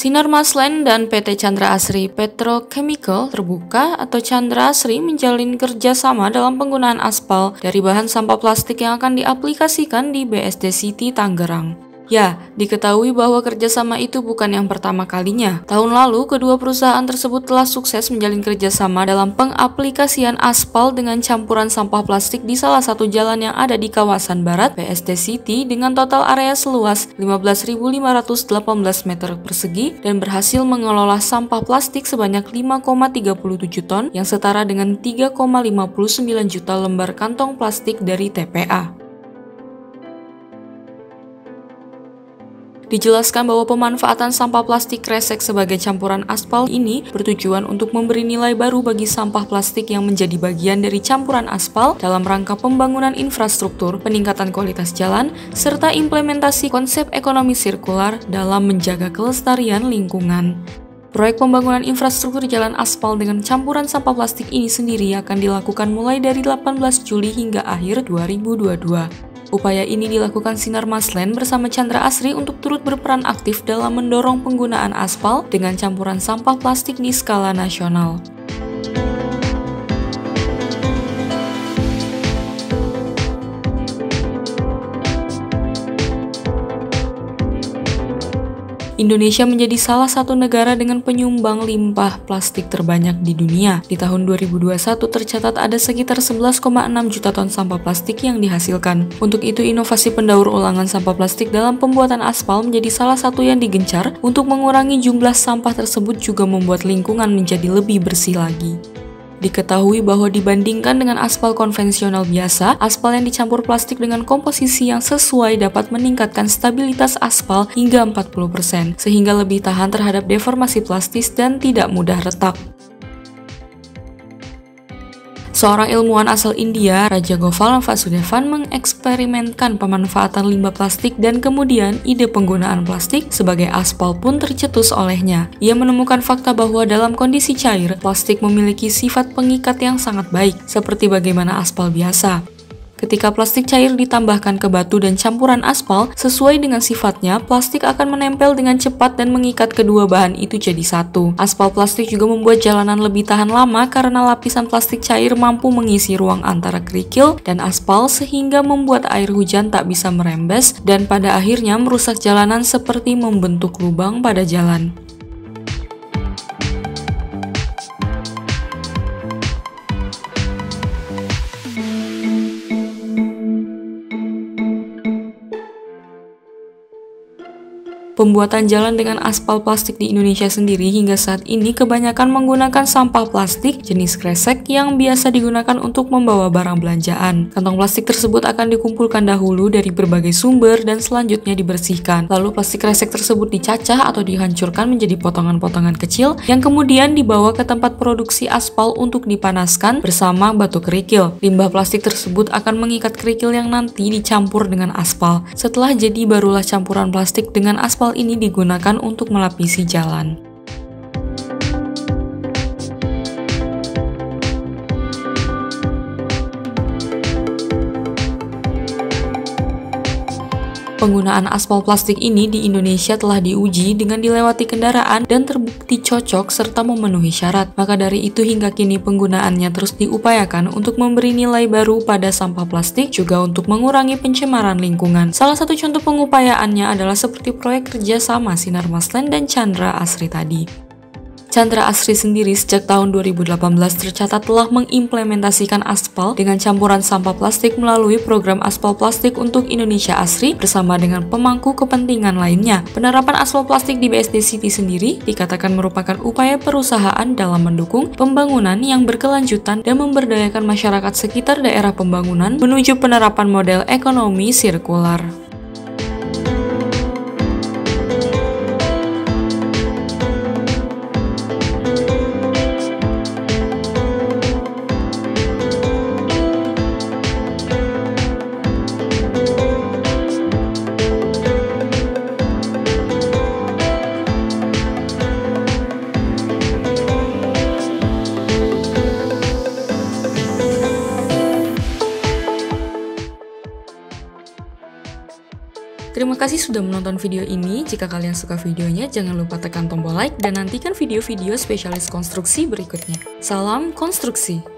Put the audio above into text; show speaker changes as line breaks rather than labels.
Sinarmas Land dan PT Chandra Asri Petrochemical terbuka atau Chandra Asri menjalin kerjasama dalam penggunaan aspal dari bahan sampah plastik yang akan diaplikasikan di BSD City Tangerang. Ya, diketahui bahwa kerjasama itu bukan yang pertama kalinya. Tahun lalu, kedua perusahaan tersebut telah sukses menjalin kerjasama dalam pengaplikasian aspal dengan campuran sampah plastik di salah satu jalan yang ada di kawasan barat BSD City dengan total area seluas 15.518 meter persegi dan berhasil mengelola sampah plastik sebanyak 5,37 ton yang setara dengan 3,59 juta lembar kantong plastik dari TPA. Dijelaskan bahwa pemanfaatan sampah plastik kresek sebagai campuran aspal ini bertujuan untuk memberi nilai baru bagi sampah plastik yang menjadi bagian dari campuran aspal dalam rangka pembangunan infrastruktur, peningkatan kualitas jalan, serta implementasi konsep ekonomi sirkular dalam menjaga kelestarian lingkungan. Proyek pembangunan infrastruktur jalan aspal dengan campuran sampah plastik ini sendiri akan dilakukan mulai dari 18 Juli hingga akhir 2022. Upaya ini dilakukan Sinarmas Land bersama Chandra Asri untuk turut berperan aktif dalam mendorong penggunaan aspal dengan campuran sampah plastik di skala nasional. Indonesia menjadi salah satu negara dengan penyumbang limbah plastik terbanyak di dunia. Di tahun 2021 tercatat ada sekitar 11,6 juta ton sampah plastik yang dihasilkan. Untuk itu, inovasi pendaur ulangan sampah plastik dalam pembuatan aspal menjadi salah satu yang digencar untuk mengurangi jumlah sampah tersebut juga membuat lingkungan menjadi lebih bersih lagi. Diketahui bahwa dibandingkan dengan aspal konvensional biasa, aspal yang dicampur plastik dengan komposisi yang sesuai dapat meningkatkan stabilitas aspal hingga 40%, sehingga lebih tahan terhadap deformasi plastis dan tidak mudah retak. Seorang ilmuwan asal India, Raja Gopal Vasudevan, mengeksperimenkan pemanfaatan limbah plastik dan kemudian ide penggunaan plastik sebagai aspal pun tercetus olehnya. Ia menemukan fakta bahwa dalam kondisi cair, plastik memiliki sifat pengikat yang sangat baik, seperti bagaimana aspal biasa. Ketika plastik cair ditambahkan ke batu dan campuran aspal, sesuai dengan sifatnya, plastik akan menempel dengan cepat dan mengikat kedua bahan itu jadi satu. Aspal plastik juga membuat jalanan lebih tahan lama karena lapisan plastik cair mampu mengisi ruang antara kerikil dan aspal sehingga membuat air hujan tak bisa merembes dan pada akhirnya merusak jalanan seperti membentuk lubang pada jalan. Pembuatan jalan dengan aspal plastik di Indonesia sendiri hingga saat ini kebanyakan menggunakan sampah plastik jenis kresek yang biasa digunakan untuk membawa barang belanjaan. Kantong plastik tersebut akan dikumpulkan dahulu dari berbagai sumber dan selanjutnya dibersihkan. Lalu plastik kresek tersebut dicacah atau dihancurkan menjadi potongan-potongan kecil yang kemudian dibawa ke tempat produksi aspal untuk dipanaskan bersama batu kerikil. Limbah plastik tersebut akan mengikat kerikil yang nanti dicampur dengan aspal. Setelah jadi barulah campuran plastik dengan aspal ini digunakan untuk melapisi jalan. Penggunaan aspal plastik ini di Indonesia telah diuji dengan dilewati kendaraan dan terbukti cocok serta memenuhi syarat. Maka dari itu hingga kini penggunaannya terus diupayakan untuk memberi nilai baru pada sampah plastik juga untuk mengurangi pencemaran lingkungan. Salah satu contoh pengupayaannya adalah seperti proyek kerjasama Sinarmas Land dan Chandra Asri tadi. Chandra Asri sendiri sejak tahun 2018 tercatat telah mengimplementasikan aspal dengan campuran sampah plastik melalui program aspal plastik untuk Indonesia Asri bersama dengan pemangku kepentingan lainnya. Penerapan aspal plastik di BSD City sendiri dikatakan merupakan upaya perusahaan dalam mendukung pembangunan yang berkelanjutan dan memberdayakan masyarakat sekitar daerah pembangunan menuju penerapan model ekonomi sirkular. Terima kasih sudah menonton video ini. Jika kalian suka videonya, jangan lupa tekan tombol like dan nantikan video-video spesialis konstruksi berikutnya. Salam konstruksi!